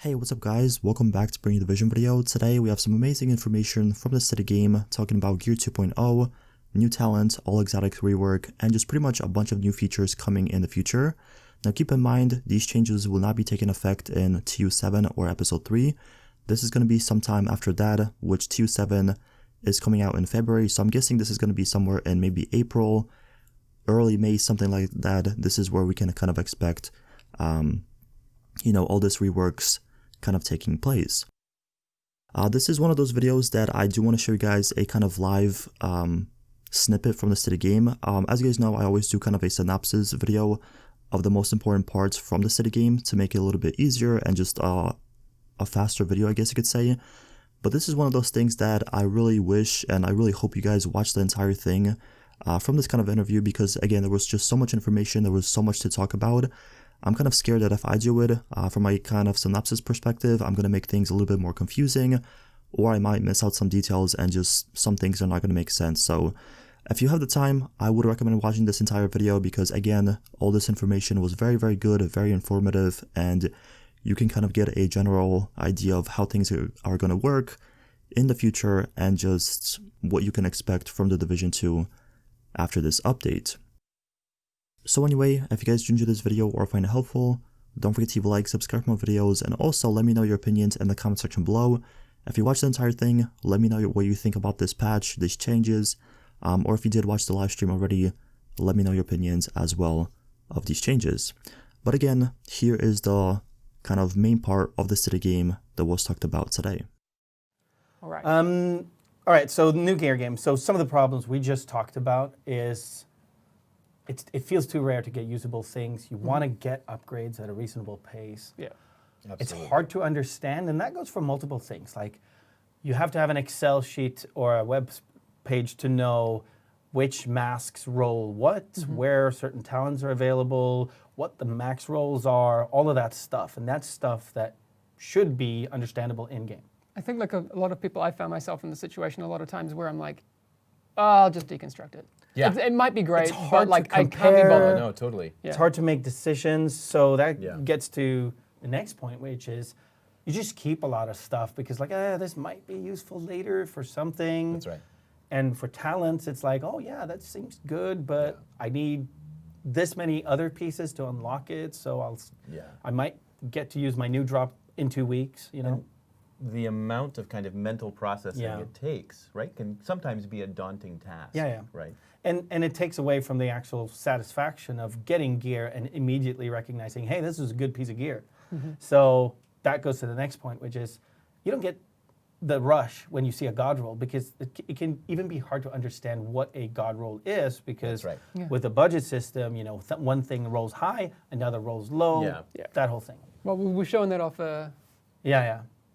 Hey, what's up guys? Welcome back to Bring You the Vision video. Today we have some amazing information from the city game talking about Gear 2.0, new talent, all exotic rework, and just pretty much a bunch of new features coming in the future. Now keep in mind, these changes will not be taking effect in TU7 or episode 3. This is going to be sometime after that, which TU7 is coming out in February, so I'm guessing this is going to be somewhere in maybe April, early May, something like that. This is where we can kind of expect, all this reworks kind of taking place. This is one of those videos that I do want to show you guys a kind of live snippet from the city game. As you guys know, I always do kind of a synopsis video of the most important parts from the city game to make it a little bit easier and just a faster video, I guess you could say. But this is one of those things that I really wish and I really hope you guys watch the entire thing from this kind of interview, because again, there was just so much information, there was so much to talk about. I'm kind of scared that if I do it from a kind of synopsis perspective, I'm going to make things a little bit more confusing, or I might miss out some details and just some things are not going to make sense. So if you have the time, I would recommend watching this entire video because again, all this information was very, very good, very informative, and you can kind of get a general idea of how things are going to work in the future and just what you can expect from the Division 2 after this update. So anyway, if you guys enjoyed this video or find it helpful, don't forget to leave a like, subscribe to my videos, and also let me know your opinions in the comment section below. If you watched the entire thing, let me know what you think about this patch, these changes, or if you did watch the live stream already, let me know your opinions as well of these changes. But again, here is the kind of main part of the city game that was talked about today. All right, so new gear game. So some of the problems we just talked about is it feels too rare to get usable things. You want to get upgrades at a reasonable pace. Yeah, absolutely. It's hard to understand, and that goes for multiple things. Like you have to have an Excel sheet or a web page to know which masks roll what, where certain talents are available, what the max rolls are, all of that stuff. And that's stuff that should be understandable in-game. I think like a lot of people, I found myself in the situation a lot of times where I'm like, oh, I'll just deconstruct it. Yeah. It might be great, it's hard but like to compare. I can't be bothered. No, totally. It's hard to make decisions. So that Yeah. gets to the next point, which is you just keep a lot of stuff because like, this might be useful later for something. That's right. And for talents, it's like, oh yeah, that seems good, but I need this many other pieces to unlock it. So I might get to use my new drop in 2 weeks, you know? And the amount of kind of mental processing it takes, right, can sometimes be a daunting task. Yeah. Right. And it takes away from the actual satisfaction of getting gear and immediately recognizing, hey, this is a good piece of gear. So that goes to the next point, which is you don't get the rush when you see a god roll, because it can even be hard to understand what a god roll is, because with the budget system, one thing rolls high, another rolls low, that whole thing. Well, we're showing that off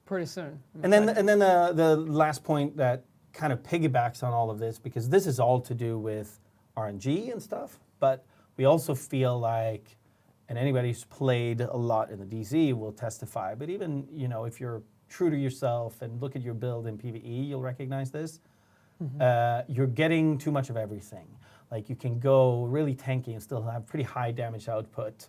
pretty soon. And then the last point that kind of piggybacks on all of this, because this is all to do with RNG and stuff, but we also feel like, and anybody who's played a lot in the DZ will testify, but even, if you're true to yourself and look at your build in PvE, you'll recognize this. You're getting too much of everything. Like you can go really tanky and still have pretty high damage output,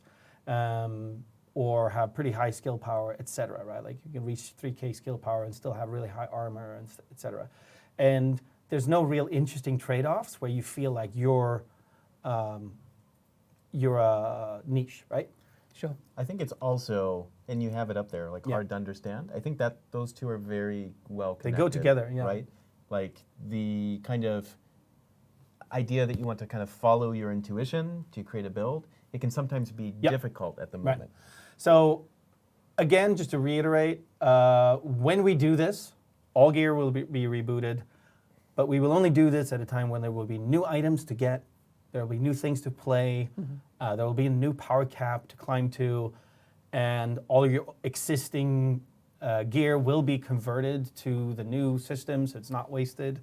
or have pretty high skill power, etc. Right? Like you can reach 3k skill power and still have really high armor, and etc. And there's no real interesting trade-offs where you feel like you're a niche, right? Sure. I think it's also, and you have it up there, like hard to understand. I think that those two are very well connected. They go together, right? Like the kind of idea that you want to kind of follow your intuition to create a build, it can sometimes be difficult at the moment. Right. So again, just to reiterate, when we do this, all gear will be rebooted, but we will only do this at a time when there will be new items to get, there will be new things to play, there will be a new power cap to climb to, and all your existing gear will be converted to the new system, so it's not wasted.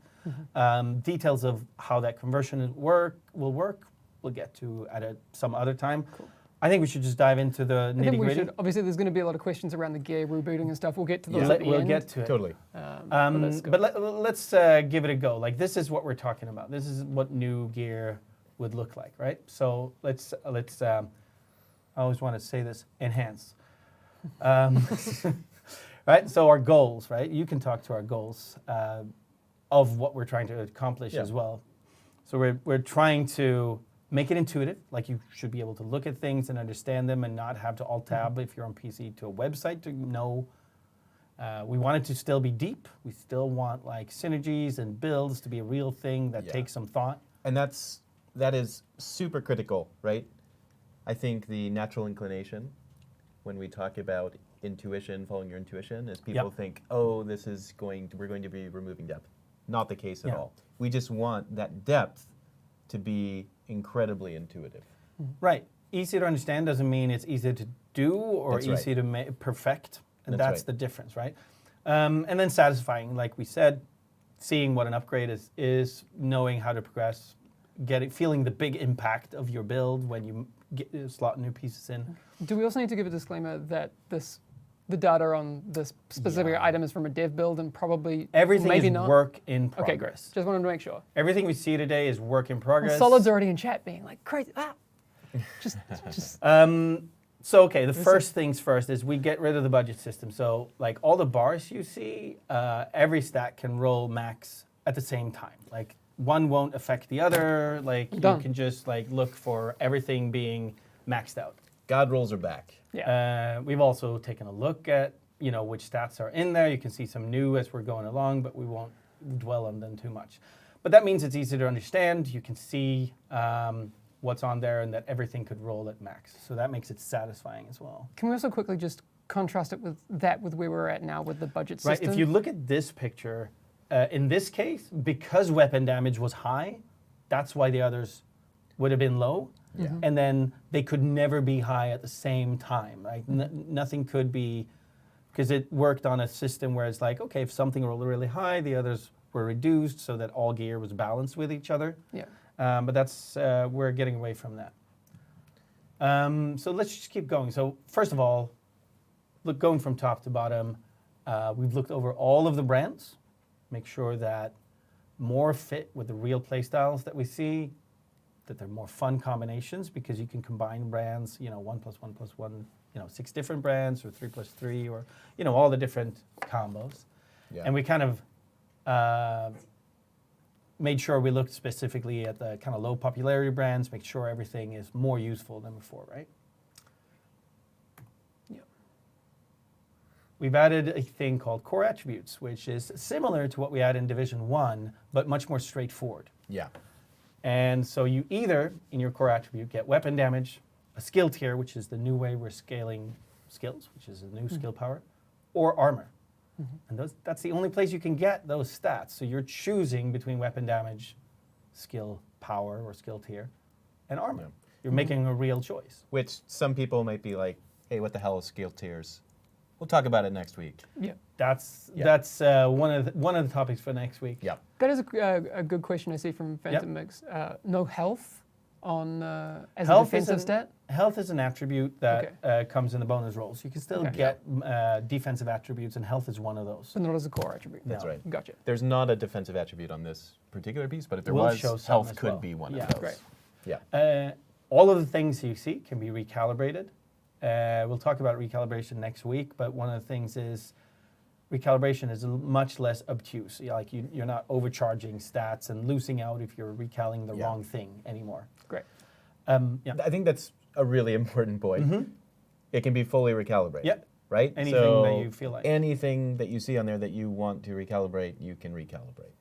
Details of how that conversion will work, we'll get to at some other time. Cool. I think we should just dive into the nitty-gritty. Obviously, there's going to be a lot of questions around the gear rebooting and stuff. We'll get to those at the end. We'll get to it. Totally. But let's give it a go. Like this is what we're talking about. This is what new gear would look like, right? So let's I always want to say this, enhance. Right? So our goals, right? You can talk to our goals of what we're trying to accomplish as well. So we're trying to make it intuitive, like you should be able to look at things and understand them and not have to alt-tab if you're on PC to a website to know. We want it to still be deep. We still want like synergies and builds to be a real thing that takes some thought. And that is super critical, right? I think the natural inclination when we talk about intuition, following your intuition, is people think, oh, we're going to be removing depth. Not the case at all. We just want that depth to be incredibly intuitive. Right. Easy to understand doesn't mean it's easy to do or easy to perfect. And that's the difference, right? And then satisfying, like we said, seeing what an upgrade is knowing how to progress, feeling the big impact of your build when you slot new pieces in. Do we also need to give a disclaimer that the data on this specific item is from a dev build and probably everything maybe is not? Work in progress. Okay, great. Just wanted to make sure. Everything we see today is work in progress. Well, Solid's already in chat being like, crazy. Just So, okay, the first things first is we get rid of the budget system. So, like all the bars you see, every stat can roll max at the same time. Like one won't affect the other. Like you can just like look for everything being maxed out. God rolls are back. Yeah. We've also taken a look at which stats are in there. You can see some new as we're going along, but we won't dwell on them too much. But that means it's easy to understand. You can see what's on there and that everything could roll at max. So that makes it satisfying as well. Can we also quickly just contrast it with where we're at now with the budget system? Right, if you look at this picture, in this case, because weapon damage was high, that's why the others would have been low. Yeah. And then they could never be high at the same time. Right? Nothing could be, because it worked on a system where it's like, okay, if something rolled really high, the others were reduced so that all gear was balanced with each other. Yeah. But that's, we're getting away from that. So let's just keep going. So first of all, going from top to bottom, we've looked over all of the brands, make sure that more fit with the real play styles that we see, that they're more fun combinations because you can combine brands, 1 + 1 + 1, 6 different brands or 3 + 3 or, all the different combos. Yeah. And we kind of made sure we looked specifically at the kind of low popularity brands, make sure everything is more useful than before, right? Yeah. We've added a thing called core attributes, which is similar to what we had in Division 1, but much more straightforward. Yeah. And so you either, in your core attribute, get weapon damage, a skill tier, which is the new way we're scaling skills, which is a new skill power, or armor. And that's the only place you can get those stats. So you're choosing between weapon damage, skill power or skill tier, and armor. Yeah. You're making a real choice. Which some people might be like, hey, what the hell is skill tiers? We'll talk about it next week. Yeah. That's one of the topics for next week. Yeah. That is a good question I see from Phantom Mix. No health on as a defensive stat? Health is an attribute that comes in the bonus rolls. You can still get defensive attributes, and health is one of those. But not as a core attribute. That's right. Gotcha. There's not a defensive attribute on this particular piece, but if there We'll was, show some health as could well. be one Yeah. of those. Great. Yeah. All of the things you see can be recalibrated. We'll talk about recalibration next week, but one of the things is recalibration is much less obtuse. Like you're not overcharging stats and losing out if you're recalling the wrong thing anymore. Great. I think that's a really important point. It can be fully recalibrated. Yeah. Right? Anything that you feel like. Anything that you see on there that you want to recalibrate, you can recalibrate.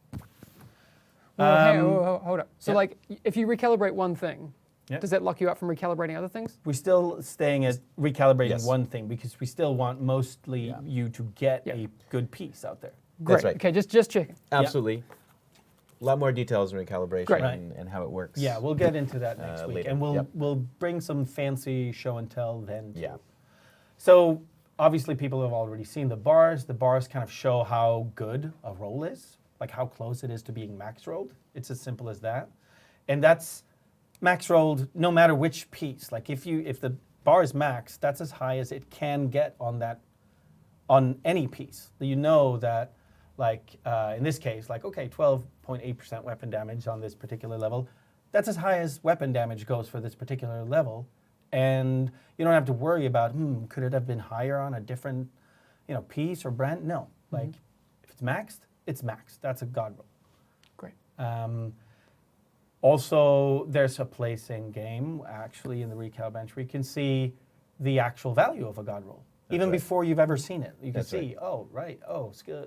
Well, hey, hold up. So, like, if you recalibrate one thing, Yeah. does that lock you up from recalibrating other things? We're still staying at recalibrating Yes. one thing because we still want mostly you to get a good piece out there. Great. That's right. Okay, just checking. Absolutely. A lot more details on recalibration Great. and how it works. Yeah, we'll get into that next week, later. and Yep. we'll bring some fancy show and tell then. Too. Yeah. So obviously, people have already seen the bars. The bars kind of show how good a roll is, like how close it is to being max rolled. It's as simple as that, and that's max rolled no matter which piece. Like if the bar is max, that's as high as it can get on any piece. You know that. Like in this case, like, okay, 12.8% weapon damage on this particular level. That's as high as weapon damage goes for this particular level. and you don't have to worry about, could it have been higher on a different, piece or brand? No, like if it's maxed, it's maxed. That's a God roll. Great. Also, there's a place in game, actually, in the recal bench where you can see the actual value of a God roll. Even right. before you've ever seen it. You can That's see,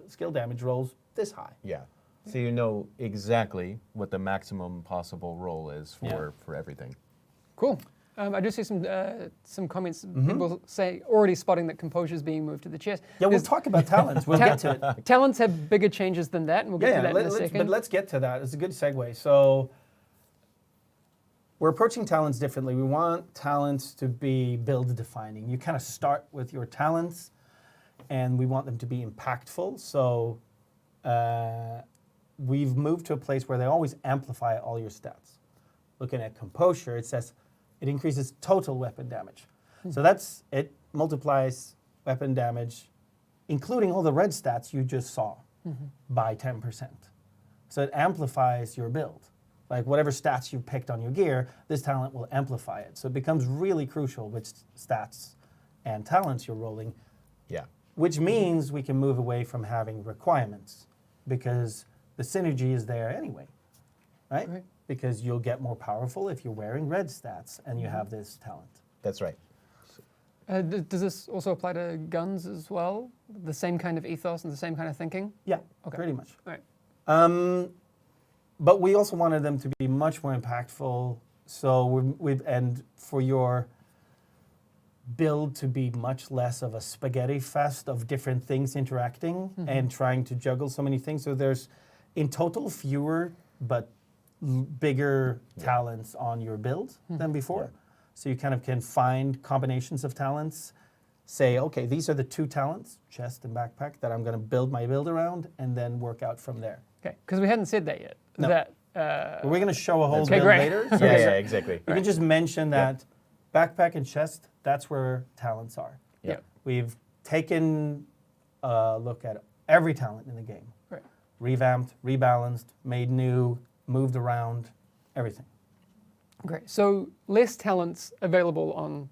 skill damage rolls this high. Yeah. So you know exactly what the maximum possible roll is for everything. Cool. I do see some comments. People say already spotting that composure is being moved to the chest. Yeah, we'll talk about talents. We'll get to it. Talents have bigger changes than that, and we'll get to that in a second. But let's get to that. It's a good segue. So we're approaching talents differently. We want talents to be build defining. You kind of start with your talents, and we want them to be impactful. So we've moved to a place where they always amplify all your stats. Looking at composure, it says it increases total weapon damage. So it multiplies weapon damage, including all the red stats you just saw, by 10%. So it amplifies your build. Like whatever stats you picked on your gear, this talent will amplify it. So it becomes really crucial which stats and talents you're rolling. Yeah. Which means we can move away from having requirements because the synergy is there anyway, right? Because you'll get more powerful if you're wearing red stats and you have this talent. That's right. Does this also apply to guns as well? The same kind of ethos and the same kind of thinking? Yeah, Okay. pretty much. All right. But we also wanted them to be much more impactful. So and for your build to be much less of a spaghetti fest of different things interacting and trying to juggle so many things. So there's in total fewer but bigger talents on your build than before. So you kind of can find combinations of talents, say, okay, these are the two talents, chest and backpack, that I'm going to build my build around and then work out from there. Okay, because we hadn't said that yet. No. That We're going to show a whole Okay, build great. later. So Yeah, exactly. you can just mention that backpack and chest, that's where talents are. Yeah. We've taken a look at every talent in the game. Right. Revamped, rebalanced, made new, moved around, everything. Great. So less talents available on,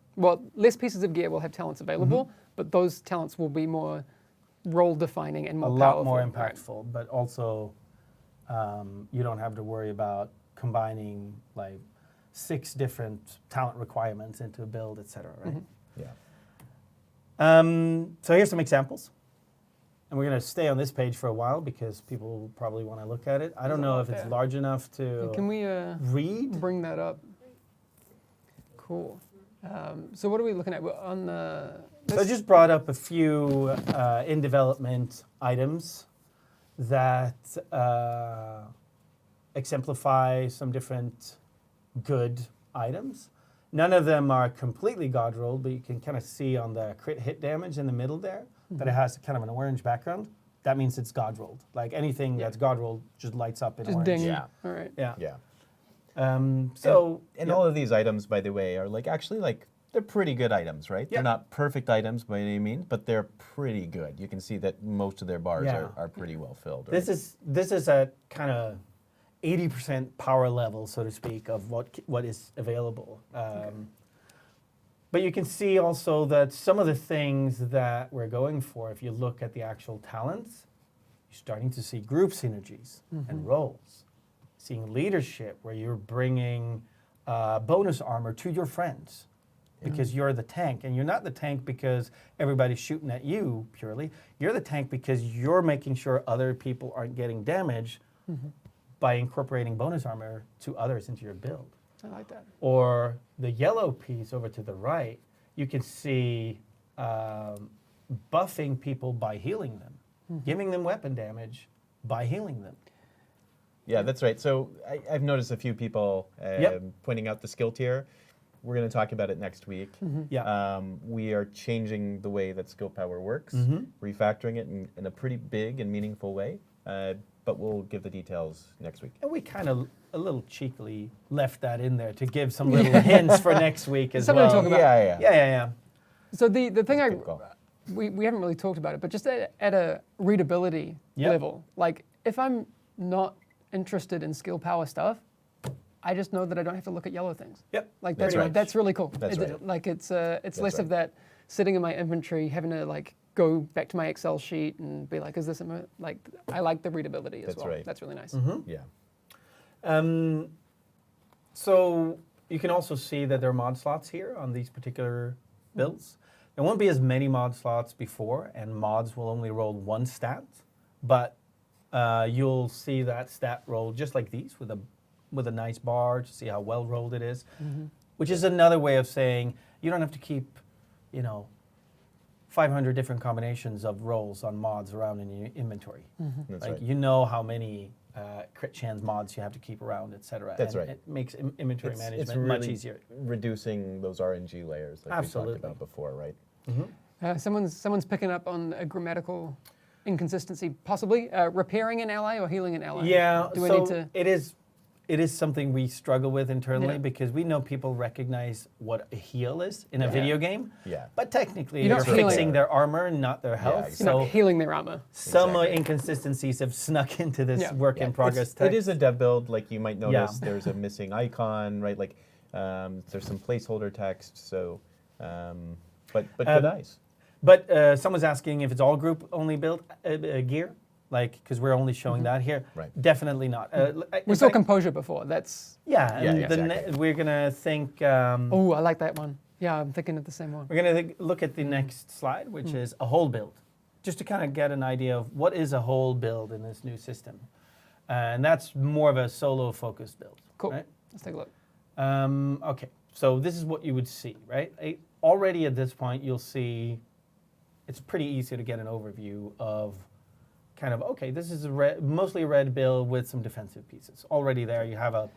less pieces of gear will have talents available, but those talents will be more role defining and more A powerful. lot more Right. impactful, but also you don't have to worry about combining like 6 different talent requirements into a build, etc. Right? Yeah. So here's some examples. And we're going to stay on this page for a while because people will probably want to look at it. I don't know if it's large enough to Can we read. bring that up? Cool. So what are we looking at? We're on the... So I just brought up a few in development items that exemplify some different good items. None of them are completely God rolled, but you can kind of see on the crit hit damage in the middle there that it has kind of an orange background. That means it's God rolled. Like anything that's God rolled just lights up in Just orange. ding. Yeah. All right. Yeah. Yeah. And all of these items, by the way, are they're pretty good items, right? Yeah. They're not perfect items by any means, but they're pretty good. You can see that most of their bars are pretty well filled. Right? This is a kind of 80% power level, so to speak, of what is available. But you can see also that some of the things that we're going for, if you look at the actual talents, you're starting to see group synergies and roles. Seeing leadership, where you're bringing bonus armor to your friends because you're the tank. And you're not the tank because everybody's shooting at you purely. You're the tank because you're making sure other people aren't getting damaged by incorporating bonus armor to others into your build. I like that. Or the yellow piece over to the right, you can see buffing people by healing them, giving them weapon damage by healing them. Yeah, that's right. So I've noticed a few people pointing out the skill tier. We're going to talk about it next week. We are changing the way that skill power works, refactoring it in a pretty big and meaningful way. But we'll give the details next week. And we kind of a little cheekily left that in there to give some little hints for next week as Something well. to talk about. Yeah. So the thing Good call. we haven't really talked about it, but just at a readability level, like if I'm not interested in skill power stuff, I just know that I don't have to look at yellow things. Yep. Like That's right. that's really cool. That's right. Like it's less of right. that sitting in my inventory, having to like go back to my Excel sheet and be like, is this like I like the readability as That's well. right. That's really nice. Yeah. So you can also see that there are mod slots here on these particular builds. There won't be as many mod slots before, and mods will only roll one stat, but you'll see that stat roll just like these with a nice bar to see how well rolled it is, which is another way of saying you don't have to keep, 500 different combinations of rolls on mods around in your inventory. That's Like right. you know how many crit chance mods you have to keep around, etc. That's and right. It makes inventory management it's much really easier. reducing those RNG layers like Absolutely. we talked about before, right? Someone's picking up on a grammatical inconsistency, possibly repairing an ally or healing an ally. Yeah, Do we so need to? it is something we struggle with internally Yeah. because we know people recognize what a heal is in a Yeah. video game, Yeah. but technically You're you're not healing. fixing their armor, not their health. exactly. You're not So healing their armor. some Exactly. inconsistencies have snuck into this Yeah. work in progress It text. is a dev build. Like you might notice, Yeah. there's a missing icon, right? Like there's some placeholder text. So, but good eyes. But someone's asking if it's all group only build gear, like because we're only showing that here. Right. Definitely not. We saw composure before. That's Yeah, Yeah, and exactly. we're gonna think. oh, I like that one. Yeah, I'm thinking of the same one. We're going to look at the next slide, which is a whole build, just to kind of get an idea of what is a whole build in this new system. And that's more of a solo-focused build. Cool. Right? Let's take a look. Okay, so this is what you would see, right? Already at this point, you'll see it's pretty easy to get an overview of kind of, okay, this is mostly a red build with some defensive pieces. Already there, you have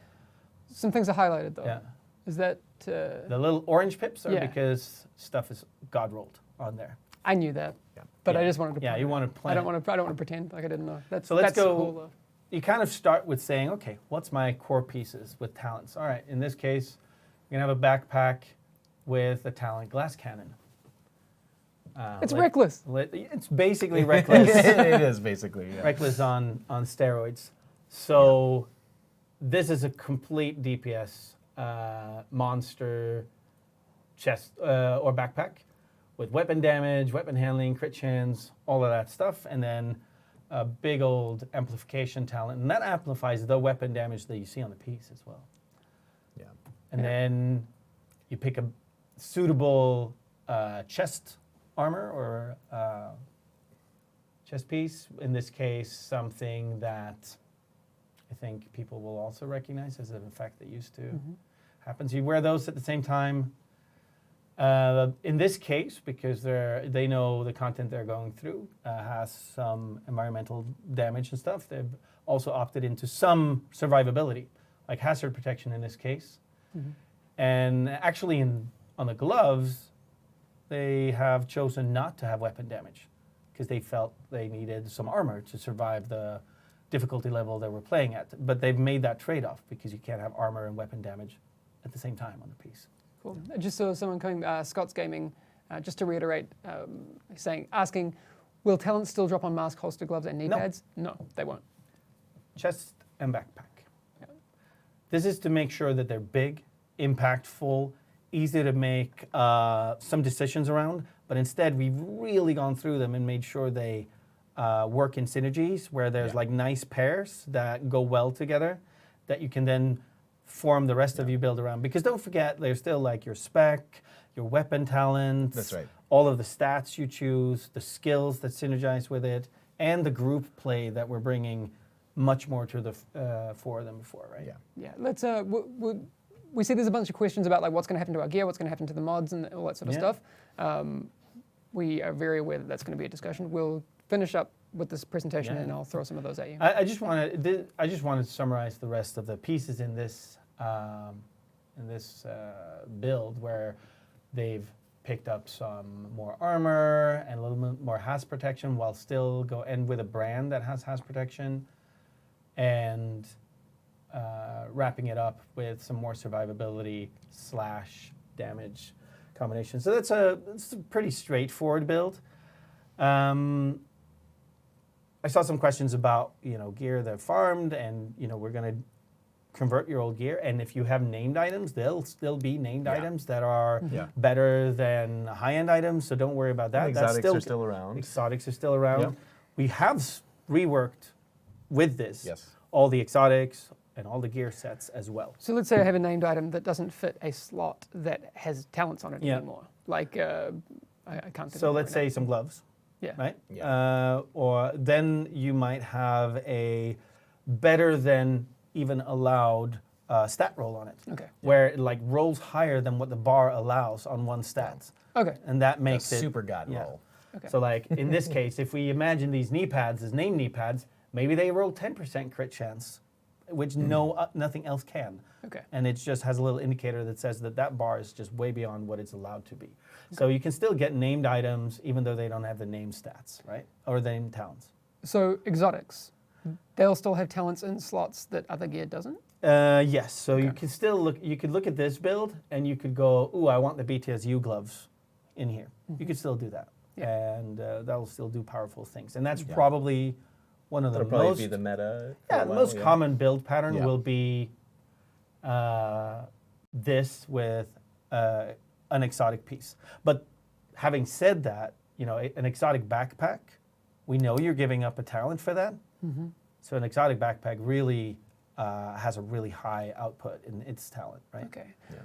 Some things are highlighted though. yeah. Is that? The little orange pips are Yeah. because stuff is God rolled on there. I knew that, Yeah. but Yeah. I just wanted to. Yeah, point you it want out. to plan. I don't want to pretend like I didn't know. That's So let's that's go- cool, though. You kind of start with saying, okay, what's my core pieces with talents? All right, in this case, we're gonna have a backpack with a talent glass cannon. It's reckless. It's basically reckless. It is basically. Yeah. Reckless on steroids. So this is a complete DPS monster chest or backpack with weapon damage, weapon handling, crit chance, all of that stuff, and then a big old amplification talent, and that amplifies the weapon damage that you see on the piece as well. Yeah. And then you pick a suitable chest armor or chest piece. In this case, something that I think people will also recognize as an effect that used to happen. So you wear those at the same time. In this case, because they know the content they're going through has some environmental damage and stuff, they've also opted into some survivability, like hazard protection in this case. And actually on the gloves, they have chosen not to have weapon damage because they felt they needed some armor to survive the difficulty level they were playing at. But they've made that trade-off because you can't have armor and weapon damage at the same time on the piece. Cool. Just saw someone coming, Scott's Gaming, just to reiterate, asking, will talents still drop on mask, holster, gloves, and knee No. pads? No, they won't. Chest and backpack. Yeah. This is to make sure that they're big, impactful, easy to make some decisions around, but instead we've really gone through them and made sure they work in synergies where there's like nice pairs that go well together that you can then form the rest of your build around. Because don't forget, there's still like your spec, your weapon talents, That's right. all of the stats you choose, the skills that synergize with it, and the group play that we're bringing much more to the fore than before, right? Yeah. Yeah, let's. We see there's a bunch of questions about like what's going to happen to our gear, what's going to happen to the mods, and all that sort of Yeah. stuff. We are very aware that that's going to be a discussion. We'll finish up with this presentation, Yeah. and I'll throw some of those at you. I just wanted to summarize the rest of the pieces in this build where they've picked up some more armor and a little bit more has protection while still and with a brand that has protection, and wrapping it up with some more survivability / damage combination. So it's a pretty straightforward build. I saw some questions about gear that farmed, and we're going to convert your old gear, and if you have named items, they'll still be named items that are Yeah. better than high-end items, so don't worry about that. Exotics are still around. Exotics are still around. Yeah. We have reworked with this Yes. all the exotics and all the gear sets as well. So let's say I have a named item that doesn't fit a slot that has talents on it Yeah. anymore. Like, I can't think So of it let's right say some gloves, now. Yeah. right? Yeah. Or then you might have a better than even allowed stat roll on it. Okay. Where it like rolls higher than what the bar allows on one stat. Okay. And that A makes it super god yeah. roll. Okay. So like in this case, if we imagine these knee pads as named knee pads, maybe they roll 10% crit chance, which nothing else can. Okay. And it just has a little indicator that says that that bar is just way beyond what it's allowed to be. So you can still get named items even though they don't have the name stats, right? Or the name talents. So exotics, they'll still have talents in slots that other gear doesn't? Yes. So you Okay. can still look. You could look at this build and you could go, "Ooh, I want the BTSU gloves in here." You could still do that, and that'll still do powerful things. And that's probably one of the That'll probably most be the meta. for yeah, a the while, most common build pattern Yeah. will be this with an exotic piece. But having said that, you know, an exotic backpack, we know you're giving up a talent for that. So an exotic backpack really has a really high output in its talent, right? Okay. Yeah.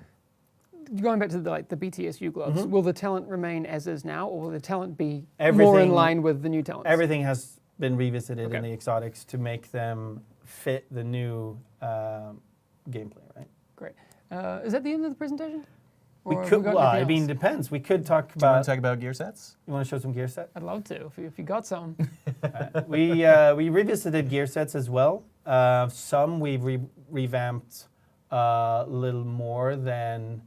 Going back to the BTSU gloves, will the talent remain as is now, or will the talent be more in Everything- line with the new talents? Everything has been revisited in Okay. the exotics to make them fit the new gameplay, right? Great. Is that the end of the presentation? We Or have could. got Well, anything I mean, else? depends. We could talk Do you want about. to talk about gear sets? You want to show some gear set? I'd love to, if you got some. We revisited gear sets as well. Some we've revamped a little more than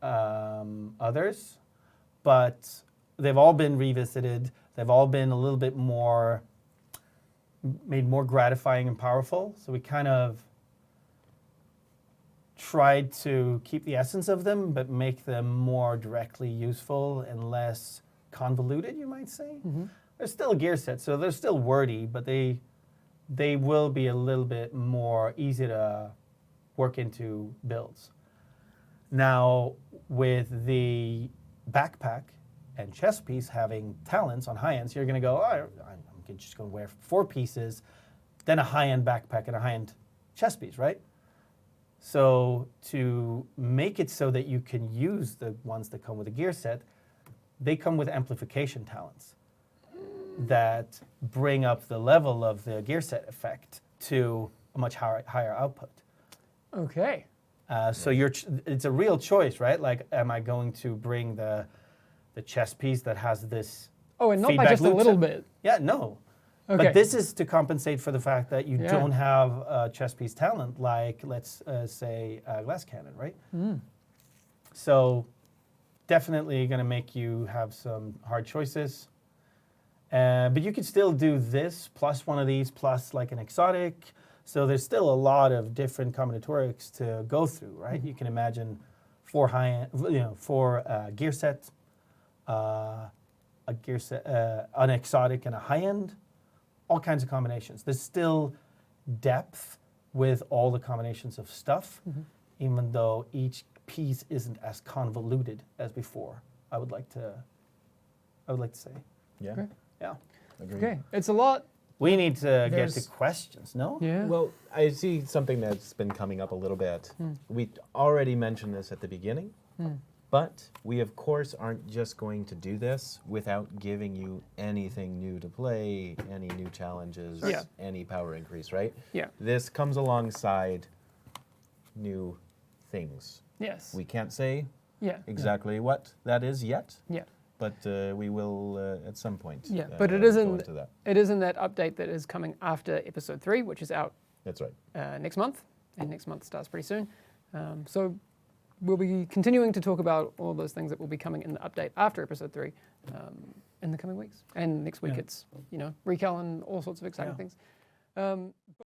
others, but they've all been revisited. They've all been a little bit more made more gratifying and powerful. So we kind of tried to keep the essence of them, but make them more directly useful and less convoluted, you might say. They're still a gear set, so they're still wordy, but they will be a little bit more easy to work into builds. Now, with the backpack and chest piece having talents on high ends, you're going to go, oh, I'm just going to wear 4 pieces, then a high-end backpack and a high-end chest piece, right? So to make it so that you can use the ones that come with a gear set, they come with amplification talents that bring up the level of the gear set effect to a much higher output. Okay. So it's a real choice, right? Like, am I going to bring the chest piece that has this Oh, and not by feedback just a loop little set? bit. Yeah, no. Okay. But this is to compensate for the fact that you Yeah. don't have a chest piece talent like, let's say, glass cannon, right? So definitely going to make you have some hard choices. But you could still do this plus one of these plus like an exotic. So there's still a lot of different combinatorics to go through, right? You can imagine 4 gear sets, an exotic and a high end, all kinds of combinations. There's still depth with all the combinations of stuff, even though each piece isn't as convoluted as before. I would like to say. Yeah. Okay. Yeah. Agreed. Okay. It's a lot. We need to get to There's- questions, no? Yeah. Well, I see something that's been coming up a little bit. We already mentioned this at the beginning, but we of course aren't just going to do this without giving you anything new to play, any new challenges, Yeah. any power increase, right? Yeah. This comes alongside new things. Yes. We can't say Yeah. exactly what that is yet, Yeah. but we will at some point. Yeah. But it go isn't. into that. It isn't that update that is coming after episode 3, which is out That's right. next month, and next month starts pretty soon. So we'll be continuing to talk about all those things that will be coming in the update after episode 3 in the coming weeks. And next week Yeah. it's, recal and all sorts of exciting Yeah. things.